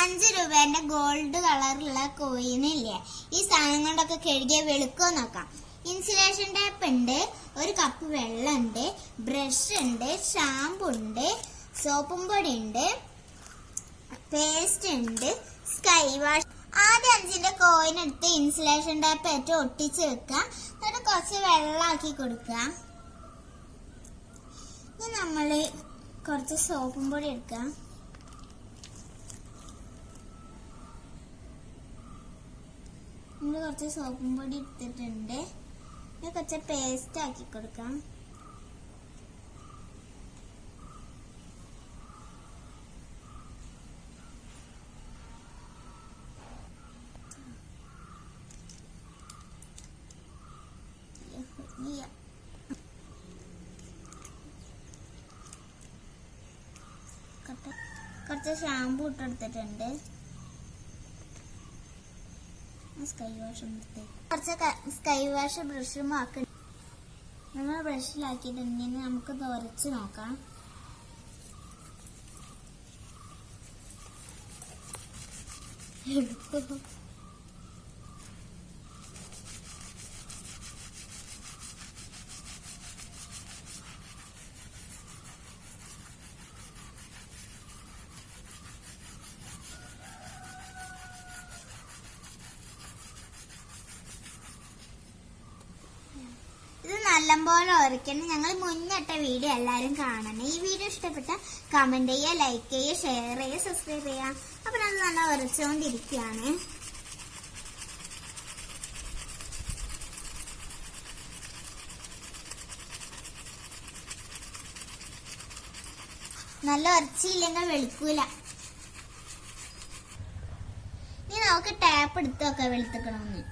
5 രൂപേന്റെ gold കളറുള്ള coin ഇല്ലേ, ഈ സാധനം കൊണ്ടൊക്കെ കഴുകിയ വെളുക്കോ നോക്കാം. ഇൻസുലേഷൻ ടാപ്പ് ഉണ്ട്, ഒരു കപ്പ് വെള്ളം ഉണ്ട്, ബ്രഷ് ഉണ്ട്, ഷാമ്പു ഉണ്ട്, സോപ്പും പൊടി ഉണ്ട്, പേസ്റ്റ് ഉണ്ട്, സ്കൈ വാഷ്. ആദ്യം 5ന്റെ കോയിൻ എടുത്ത് ഇൻസുലേഷൻ ടാപ്പ് ഏറ്റവും ഒട്ടിച്ച് വെക്കുക. എന്നിട്ട് കുറച്ച് വെള്ളമാക്കി കൊടുക്കുക. ഇനി നമ്മള് കുറച്ച് സോപ്പും പൊടി എടുക്കുക. നമ്മൾ കുറച്ച് സോപ്പും പൊടി എടുത്തിട്ടുണ്ട്. കുറച്ച് പേസ്റ്റ് ആക്കി കൊടുക്കാം. കുറച്ച് ഷാമ്പു ഇട്ടെടുത്തിട്ടുണ്ട്. സ്കൈ വാഷ് കുറച്ച് സ്കൈ വാഷ് ബ്രഷും ആക്കി നമ്മൾ ബ്രഷിലാക്കിയിട്ടുണ്ടെങ്കിൽ നമുക്ക് തുറച്ച് നോക്കാം. ഇത് നല്ലപോലെ ഉരയ്ക്കണം. ഞങ്ങൾ മുന്നിട്ട വീഡിയോ എല്ലാവരും കാണണം. ഈ വീഡിയോ ഇഷ്ടപ്പെട്ട കമന്റ് ചെയ്യുക, ലൈക്ക് ചെയ്യുക, ഷെയർ ചെയ്യുക, സബ്സ്ക്രൈബ് ചെയ്യുക. അപ്പൊ അത് നല്ല ഉരച്ചുകൊണ്ടിരിക്കുകയാണ്. നല്ല ഉരച്ചില്ലെങ്കിൽ വെളുക്കൂല. ഇനി നമുക്ക് ടാപ്പ് എടുത്ത് നോക്കാം വെളുത്തുക്കണമെന്ന്.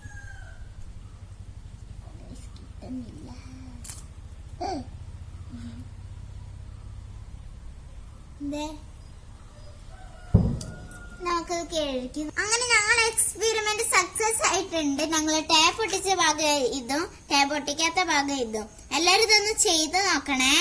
നമുക്കത് കേൾക്കും. അങ്ങനെ ഞങ്ങളുടെ എക്സ്പെരിമെന്റ് സക്സസ് ആയിട്ടുണ്ട്. ഞങ്ങള് ടാപ്പ് ഒട്ടിച്ച ഭാഗം ഇതും ടാപ്പ് ഒട്ടിക്കാത്ത ഭാഗം ഇതും. എല്ലാരും ഇതൊന്ന് ചെയ്ത് നോക്കണേ.